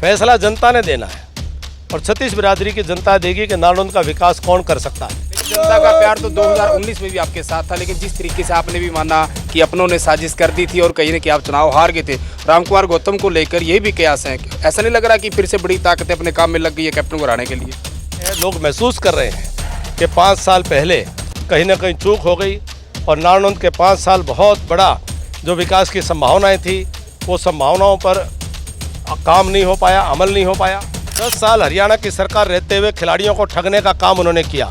फैसला जनता ने देना है और छत्तीस बिरादरी की जनता देगी कि नारनौंद का विकास कौन कर सकता है। जनता का प्यार तो 2019 में भी आपके साथ था, लेकिन जिस तरीके से आपने भी माना कि अपनों ने साजिश कर दी थी और कहीं ना कहीं आप चुनाव हार गए थे, रामकुमार गौतम को लेकर ये भी कयास है, ऐसा नहीं लग रहा कि फिर से बड़ी ताकतें अपने काम में लग गई है कैप्टन को हराने के लिए? लोग महसूस कर रहे हैं कि 5 साल पहले कहीं ना कहीं चूक हो गई और नारनौंद के 5 साल बहुत बड़ा जो विकास की संभावनाएं थी वो संभावनाओं पर काम नहीं हो पाया, अमल नहीं हो पाया। 10 साल हरियाणा की सरकार रहते हुए खिलाड़ियों को ठगने का काम उन्होंने किया।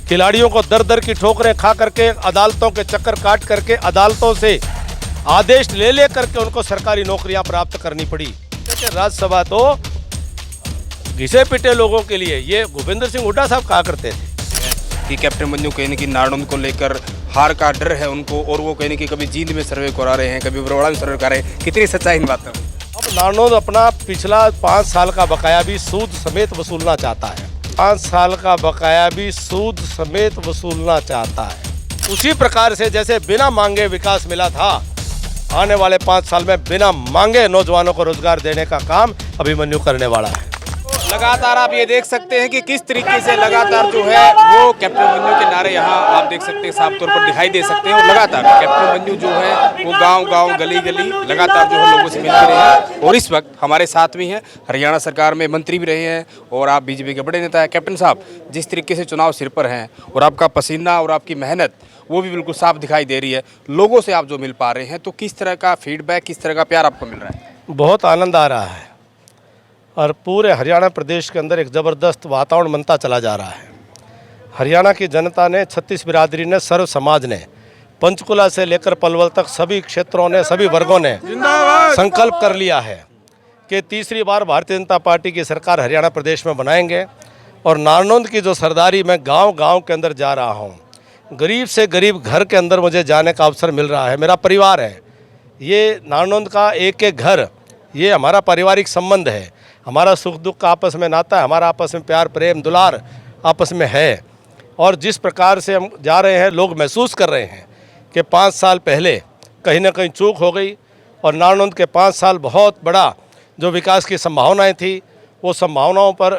खिलाड़ियों को दर दर की ठोकरें खा करके, अदालतों के चक्कर काट करके, अदालतों से आदेश ले करके उनको सरकारी नौकरियां प्राप्त करनी पड़ी। राज्यसभा तो घिसे पिटे लोगों के लिए, ये भूपेंद्र सिंह हुड्डा साहब कहा करते थे कि कैप्टन मंजू कहीं ना कहीं नारनौंद को लेकर हार का डर है उनको, और वो कहीं ना कहीं कभी जींद में सर्वे करा रहे हैं, कभी बरौड़ा में सर्वे करा रहे हैं। कितनी सच्चाई इन बातों में? अब नारनौंद अपना पिछला 5 साल का बकाया भी सूद समेत वसूलना चाहता है। 5 साल का बकाया भी सूद समेत वसूलना चाहता है। उसी प्रकार से जैसे बिना मांगे विकास मिला था, आने वाले 5 साल में बिना मांगे नौजवानों को रोजगार देने का काम अभिमन्यु करने वाला है। लगातार आप ये देख सकते हैं कि किस तरीके से लगातार जो है वो कैप्टन मंजू के नारे यहाँ आप देख सकते हैं, साफ तौर पर दिखाई दे सकते हैं। और लगातार कैप्टन मंजू जो है वो गांव-गांव, गली-गली लगातार जो है लोगों से मिलते रहे हैं और इस वक्त हमारे साथ भी हैं, हरियाणा सरकार में मंत्री भी रहे हैं और आप बीजेपी के बड़े नेता हैं। कैप्टन साहब, जिस तरीके से चुनाव सिर पर हैं और आपका पसीना और आपकी मेहनत वो भी बिल्कुल साफ दिखाई दे रही है, लोगों से आप जो मिल पा रहे हैं, तो किस तरह का फीडबैक, किस तरह का प्यार आपको मिल रहा है? बहुत आनंद आ रहा है और पूरे हरियाणा प्रदेश के अंदर एक ज़बरदस्त वातावरण बनता चला जा रहा है। हरियाणा की जनता ने, छत्तीस बिरादरी ने, सर्व समाज ने, पंचकुला से लेकर पलवल तक सभी क्षेत्रों ने, सभी वर्गों ने संकल्प कर लिया है कि तीसरी बार भारतीय जनता पार्टी की सरकार हरियाणा प्रदेश में बनाएंगे। और नारनौंद की जो सरदारी मैं गांव-गांव के अंदर जा रहा हूं, गरीब से गरीब घर के अंदर मुझे जाने का अवसर मिल रहा है। मेरा परिवार है, ये नारनौंद का एक एक घर, ये हमारा पारिवारिक संबंध है। हमारा सुख दुख का आपस में नाता है, हमारा आपस में प्यार प्रेम दुलार आपस में है। और जिस प्रकार से हम जा रहे हैं, लोग महसूस कर रहे हैं कि 5 साल पहले कहीं ना कहीं चूक हो गई और नारनौंद के 5 साल बहुत बड़ा जो विकास की संभावनाएं थी वो संभावनाओं पर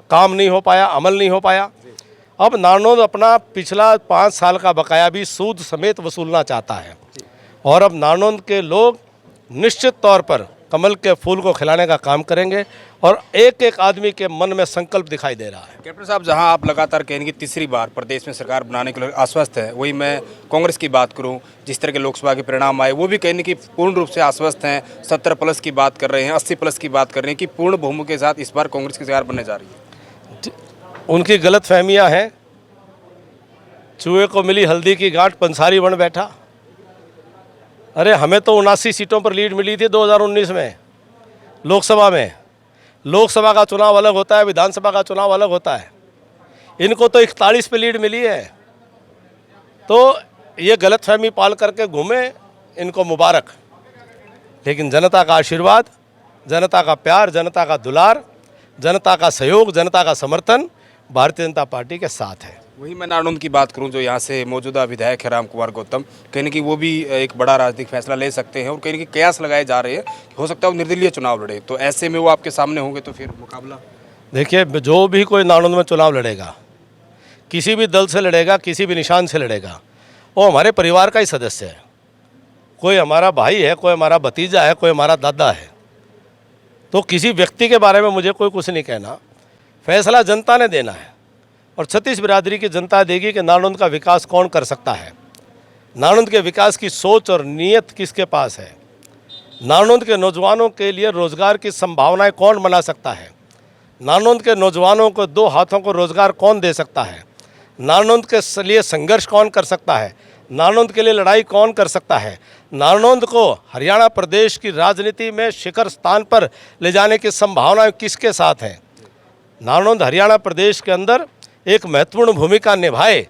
काम नहीं हो पाया, अमल नहीं हो पाया। अब नारनौंद अपना पिछला 5 साल का बकाया भी सूद समेत वसूलना चाहता है और अब नारनौंद के लोग निश्चित तौर पर कमल के फूल को खिलाने का काम करेंगे और एक एक आदमी के मन में संकल्प दिखाई दे रहा है। कैप्टन साहब, जहां आप लगातार कहेंगे तीसरी बार प्रदेश में सरकार बनाने के लिए आश्वस्त है, वही मैं कांग्रेस की बात करूं, जिस तरह के लोकसभा के परिणाम आए वो भी कहने की पूर्ण रूप से आश्वस्त हैं। 70+ की बात कर रहे हैं, 80+ की बात कर रहे हैं कि पूर्ण बहुमत के साथ इस बार कांग्रेस की सरकार बनने जा रही है। उनकी गलत फहमियाँ हैं। चूहे को मिली हल्दी की गांठ, पंसारी बन बैठा। अरे हमें तो 79 सीटों पर लीड मिली थी 2019 में लोकसभा में। लोकसभा का चुनाव अलग होता है, विधानसभा का चुनाव अलग होता है। इनको तो 41 पे लीड मिली है। तो ये गलतफहमी पाल करके घूमे, इनको मुबारक। लेकिन जनता का आशीर्वाद, जनता का प्यार, जनता का दुलार, जनता का सहयोग, जनता का समर्थन भारतीय जनता पार्टी के साथ है। वही मैं नारनौंद की बात करूं, जो यहाँ से मौजूदा विधायक है रामकुमार गौतम, कहीं कि वो भी एक बड़ा राजनीतिक फैसला ले सकते हैं और कहीं कि कयास लगाए जा रहे हैं, हो सकता है वो निर्दलीय चुनाव लड़े, तो ऐसे में वो आपके सामने होंगे तो फिर मुकाबला? देखिए, जो भी कोई नारनौंद में चुनाव लड़ेगा, किसी भी दल से लड़ेगा, किसी भी निशान से लड़ेगा, वो हमारे परिवार का ही सदस्य है। कोई हमारा भाई है, कोई हमारा भतीजा है, कोई हमारा दादा है। तो किसी व्यक्ति के बारे में मुझे कोई कुछ नहीं कहना। फैसला जनता ने देना है और छत्तीस बिरादरी की जनता देगी कि नारनौंद का विकास कौन कर सकता है। नारनौंद के विकास की सोच और नीयत किसके पास है। नारनौंद के नौजवानों के लिए रोज़गार की संभावनाएं कौन बना सकता है। नारनौंद के नौजवानों को 2 हाथों को रोज़गार कौन दे सकता है। नारनौंद के लिए संघर्ष कौन कर सकता है। नारनौंद के लिए लड़ाई कौन कर सकता है। नारनौंद को हरियाणा प्रदेश की राजनीति में शिखर स्थान पर ले जाने की संभावनाएं किसके साथ हैं। नारनौंद हरियाणा प्रदेश के अंदर एक महत्वपूर्ण भूमिका निभाए,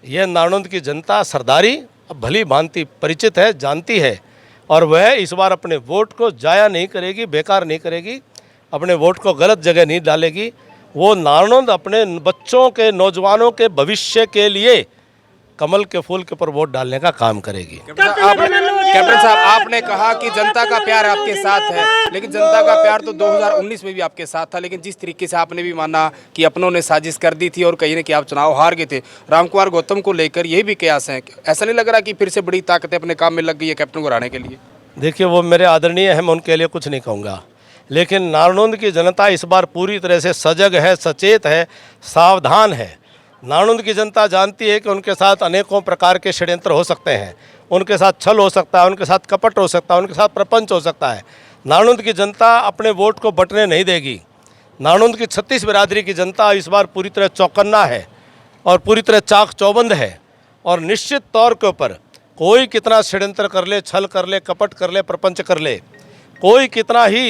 यह नारनौंद की जनता सरदारी अब भली भांति परिचित है, जानती है और वह इस बार अपने वोट को जाया नहीं करेगी, बेकार नहीं करेगी, अपने वोट को गलत जगह नहीं डालेगी। वो नारनौंद अपने बच्चों के, नौजवानों के भविष्य के लिए कमल के फूल के ऊपर वोट डालने का काम करेगी। आप कैप्टन साहब, आपने कहा कि जनता का प्यार आपके साथ है, लेकिन जनता का प्यार तो 2019 में भी आपके साथ था, लेकिन जिस तरीके से आपने भी माना कि अपनों ने साजिश कर दी थी और कहीं ना कहीं आप चुनाव हार गए थे, रामकुमार गौतम को लेकर यही भी कयास है, ऐसा नहीं लग रहा कि फिर से बड़ी ताकतें अपने काम में लग गई है कैप्टन को हराने के लिए? देखिए, वो मेरे आदरणीय हैं, मैं उनके लिए कुछ नहीं कहूँगा, लेकिन नारनौंद की जनता इस बार पूरी तरह से सजग है, सचेत है, सावधान है। नारनौंद की जनता जानती है कि उनके साथ अनेकों प्रकार के षड्यंत्र हो सकते हैं, उनके साथ छल हो सकता है, उनके साथ कपट हो सकता है, उनके साथ प्रपंच हो सकता है। नारनौंद की जनता अपने वोट को बंटने नहीं देगी। नारनौंद की 36 बिरादरी की जनता इस बार पूरी तरह चौकन्ना है और पूरी तरह चाक चौबंद है, और निश्चित तौर के ऊपर कोई कितना षड्यंत्र कर ले, छल कर ले, कपट कर ले, प्रपंच कर ले, कोई कितना ही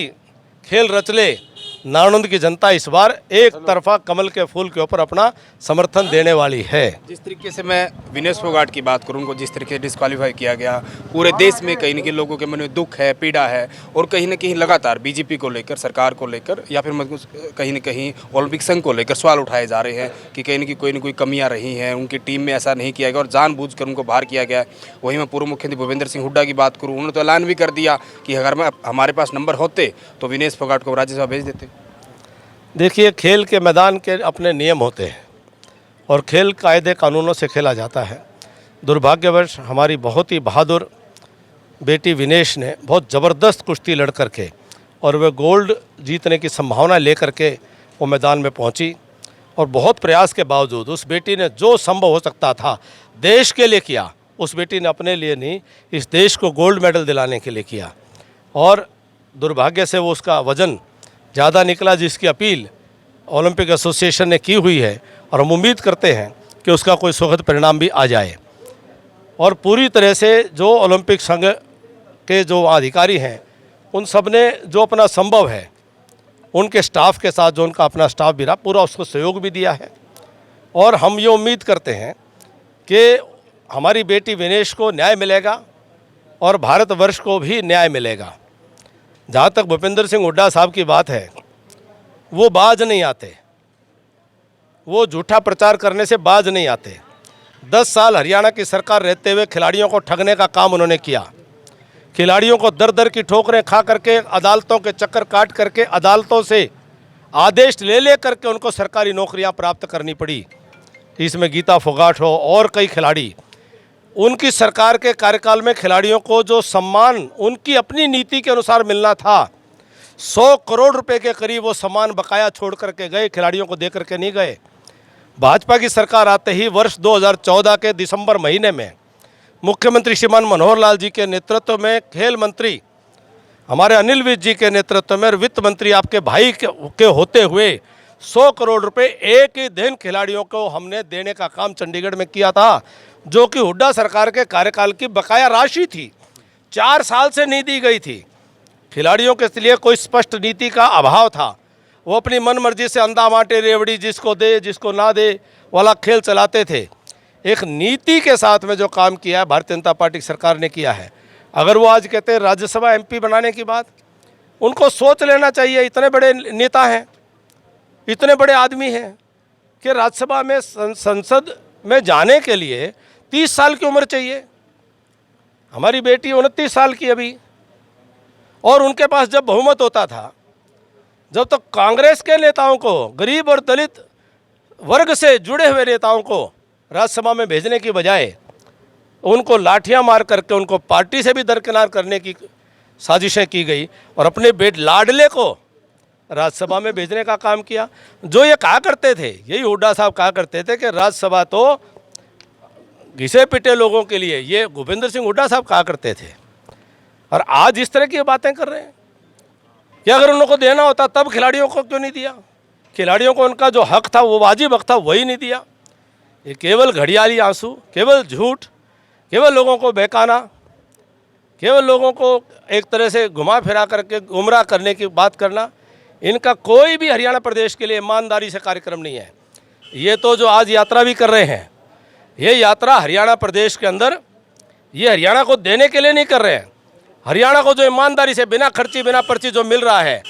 खेल रच ले, नारनौंद की जनता इस बार एक तरफा कमल के फूल के ऊपर अपना समर्थन देने वाली है। जिस तरीके से मैं विनेश फोगाट की बात करूँ, उनको जिस तरीके से डिस्क्वालीफाई किया गया, पूरे देश में कहीं न कहीं लोगों के मन में दुख है, पीड़ा है, और कहीं न कहीं लगातार बीजेपी को लेकर, सरकार को लेकर, या फिर कहीं न कहीं ओलंपिक संघ को लेकर सवाल उठाए जा रहे हैं कि कहीं न कोई कमियाँ रही हैं, उनकी टीम में ऐसा नहीं किया गया और जानबूझकर उनको बाहर किया गया है। वहीं मैं पूर्व मुख्यमंत्री भूपेंद्र सिंह हुड्डा की बात करूँ, उन्होंने तो ऐलान भी कर दिया कि अगर हमारे पास नंबर होते तो विनेश फोगाट को राज्यसभा भेज देते। देखिए, खेल के मैदान के अपने नियम होते हैं और खेल कायदे कानूनों से खेला जाता है। दुर्भाग्यवश हमारी बहुत ही बहादुर बेटी विनेश ने बहुत ज़बरदस्त कुश्ती लड़ करके और वह गोल्ड जीतने की संभावना लेकर के वो मैदान में पहुंची, और बहुत प्रयास के बावजूद उस बेटी ने जो संभव हो सकता था देश के लिए किया। उस बेटी ने अपने लिए नहीं, इस देश को गोल्ड मेडल दिलाने के लिए किया, और दुर्भाग्य से वो उसका वज़न ज़्यादा निकला, जिसकी अपील ओलंपिक एसोसिएशन ने की हुई है, और हम उम्मीद करते हैं कि उसका कोई सुखद परिणाम भी आ जाए। और पूरी तरह से जो ओलंपिक संघ के जो अधिकारी हैं, उन सब ने जो अपना संभव है उनके स्टाफ के साथ, जो उनका अपना स्टाफ भी रहा, पूरा उसको सहयोग भी दिया है। और हम ये उम्मीद करते हैं कि हमारी बेटी विनेश को न्याय मिलेगा और भारतवर्ष को भी न्याय मिलेगा। जहाँ तक भूपेंद्र सिंह हुड्डा साहब की बात है, वो बाज नहीं आते, वो झूठा प्रचार करने से बाज नहीं आते। 10 साल हरियाणा की सरकार रहते हुए खिलाड़ियों को ठगने का काम उन्होंने किया। खिलाड़ियों को दर दर की ठोकरें खा करके, अदालतों के चक्कर काट करके, अदालतों से आदेश ले करके उनको सरकारी नौकरियां प्राप्त करनी पड़ी। इसमें गीता फोगाट हो और कई खिलाड़ी, उनकी सरकार के कार्यकाल में खिलाड़ियों को जो सम्मान उनकी अपनी नीति के अनुसार मिलना था, 100 करोड़ रुपए के करीब वो सम्मान बकाया छोड़ करके गए, खिलाड़ियों को दे करके नहीं गए। भाजपा की सरकार आते ही वर्ष 2014 के दिसंबर महीने में मुख्यमंत्री श्रीमान मनोहर लाल जी के नेतृत्व में, खेल मंत्री हमारे अनिल विज जी के नेतृत्व में, और वित्त मंत्री आपके भाई के होते हुए 100 करोड़ रुपए एक ही दिन खिलाड़ियों को हमने देने का काम चंडीगढ़ में किया था, जो कि हुड्डा सरकार के कार्यकाल की बकाया राशि थी, 4 साल से नहीं दी गई थी। खिलाड़ियों के लिए कोई स्पष्ट नीति का अभाव था। वो अपनी मन मर्जी से अंधा माटे रेवड़ी, जिसको दे जिसको ना दे वाला खेल चलाते थे। एक नीति के साथ में जो काम किया है भारतीय जनता पार्टी सरकार ने किया है। अगर वो आज कहते हैं राज्यसभा MP बनाने की बात, उनको सोच लेना चाहिए। इतने बड़े नेता हैं, इतने बड़े आदमी हैं कि राज्यसभा में, संसद में जाने के लिए 30 साल की उम्र चाहिए। हमारी बेटी 29 साल की अभी, और उनके पास जब बहुमत होता था, जब तक कांग्रेस के नेताओं को, गरीब और दलित वर्ग से जुड़े हुए नेताओं को राज्यसभा में भेजने की बजाय उनको लाठियां मार करके उनको पार्टी से भी दरकिनार करने की साजिशें की गई, और अपने बेट लाडले को राज्यसभा में भेजने का काम किया। जो ये कहा करते थे, यही हुड्डा साहब कहा करते थे कि राज्यसभा तो घिसे पिटे लोगों के लिए, ये भूपेंद्र सिंह हुड्डा साहब कहा करते थे। और आज इस तरह की बातें कर रहे हैं कि अगर उनको देना होता तब खिलाड़ियों को क्यों नहीं दिया? खिलाड़ियों को उनका जो हक था, वो वाजिब हक था, वही नहीं दिया। ये केवल घड़ियाली आंसू, केवल झूठ, केवल लोगों को बहकाना, केवल लोगों को एक तरह से घुमा फिरा करके गुमराह करने की बात करना, इनका कोई भी हरियाणा प्रदेश के लिए ईमानदारी से कार्यक्रम नहीं है। ये तो जो आज यात्रा भी कर रहे हैं, ये यात्रा हरियाणा प्रदेश के अंदर, ये हरियाणा को देने के लिए नहीं कर रहे हैं। हरियाणा को जो ईमानदारी से बिना खर्ची बिना पर्ची जो मिल रहा है,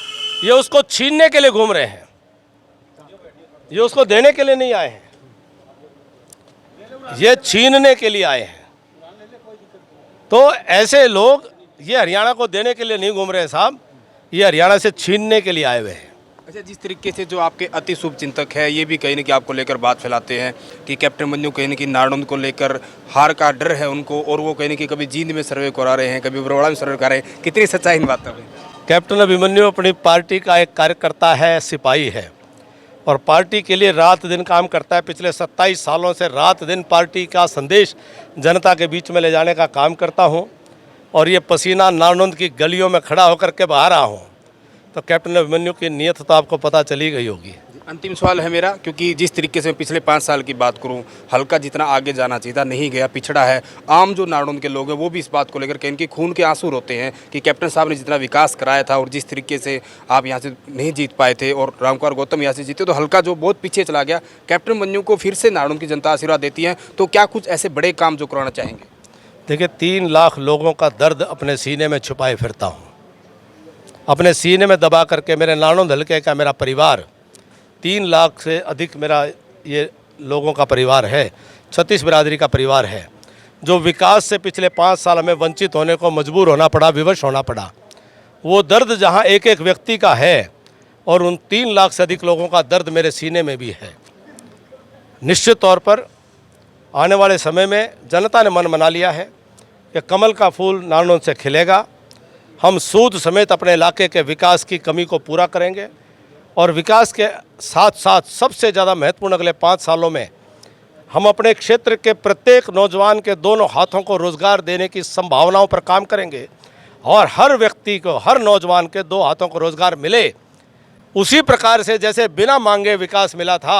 ये उसको छीनने के लिए घूम रहे हैं, ये उसको देने के लिए नहीं आए हैं, ये छीनने के लिए आए हैं। तो ऐसे लोग ये हरियाणा को देने के लिए नहीं घूम रहे साहब, ये हरियाणा से छीनने के लिए आए हुए हैं। अच्छा, जिस तरीके से जो आपके अति शुभ चिंतक है ये भी कहीं ना कहीं आपको लेकर बात फैलाते हैं कि कैप्टन मंजू कहीं ना कहीं नारनौंद को लेकर हार का डर है उनको, और वो कहीं ना कहीं कभी जींद में सर्वे करा रहे हैं, कभी बरोड़ा में सर्वे करा रहे हैं, कितनी सच्चाई इन बातों में? कैप्टन अभिमन्यु अपनी पार्टी का एक कार्यकर्ता है, सिपाही है, और पार्टी के लिए रात दिन काम करता है। पिछले 27 सालों से रात दिन पार्टी का संदेश जनता के बीच में ले जाने का काम करता हूँ, और ये पसीना नारनौंद की गलियों में खड़ा होकर के बहा रहा हूँ। तो कैप्टन अभिमन्यु की नीयत तो आपको पता चली गई होगी। अंतिम सवाल है मेरा, क्योंकि जिस तरीके से मैं पिछले 5 साल की बात करूं, हल्का जितना आगे जाना चाहिए था नहीं गया, पिछड़ा है। आम जो नारनौंद के लोग हैं वो भी इस बात को लेकर कहीं इनके खून के आंसू रोते हैं कि कैप्टन साहब ने जितना विकास कराया था और जिस तरीके से आप यहाँ से नहीं जीत पाए थे और रामकुमार गौतम यहाँ से जीते, तो हल्का जो बहुत पीछे चला गया। कैप्टन मंजू को फिर से नारनौंद की जनता आशीर्वाद देती है, तो क्या कुछ ऐसे बड़े काम जो कराना चाहेंगे? देखिए, 3 लाख लोगों का दर्द अपने सीने में छुपाए फिरता हूँ, अपने सीने में दबा करके। मेरे नारनौंद हल्के का मेरा परिवार 3 लाख से अधिक मेरा ये लोगों का परिवार है, 36 बिरादरी का परिवार है, जो विकास से पिछले 5 साल में वंचित होने को मजबूर होना पड़ा, विवश होना पड़ा। वो दर्द जहाँ एक एक व्यक्ति का है, और उन 3 लाख से अधिक लोगों का दर्द मेरे सीने में भी है। निश्चित तौर पर आने वाले समय में जनता ने मन बना लिया है कि कमल का फूल नारनौंद से खिलेगा। हम सूद समेत अपने इलाके के विकास की कमी को पूरा करेंगे, और विकास के साथ साथ सबसे ज़्यादा महत्वपूर्ण अगले 5 सालों में हम अपने क्षेत्र के प्रत्येक नौजवान के दोनों हाथों को रोज़गार देने की संभावनाओं पर काम करेंगे, और हर व्यक्ति को, हर नौजवान के 2 हाथों को रोज़गार मिले। उसी प्रकार से जैसे बिना मांगे विकास मिला था,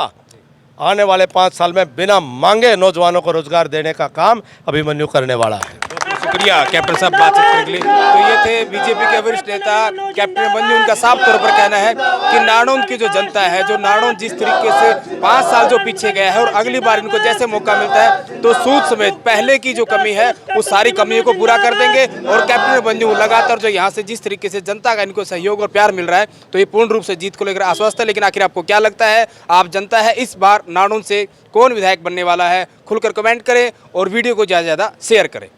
आने वाले 5 साल में बिना मांगे नौजवानों को रोज़गार देने का काम अभिमन्यु करने वाला है। शुक्रिया कैप्टन साहब बातचीत करने के लिए। तो ये थे बीजेपी के वरिष्ठ नेता कैप्टन अभिमन्यु। उनका साफ तौर पर कहना है कि नारनौंद की जो जनता है, जो नारनौंद जिस तरीके से 5 साल जो पीछे गया है, और अगली बार इनको जैसे मौका मिलता है तो सूद समेत पहले की जो कमी है उस सारी कमियों को पूरा कर देंगे। और कैप्टन अभिमन्यु लगातार जो यहाँ से जिस तरीके से जनता का इनको सहयोग और प्यार मिल रहा है, तो ये पूर्ण रूप से जीत को लेकर आश्वस्त है। लेकिन आखिर आपको क्या लगता है, आप जनता है, इस बार नारनौंद से कौन विधायक बनने वाला है? खुलकर कमेंट करें और वीडियो को ज़्यादा से ज़्यादा शेयर करें।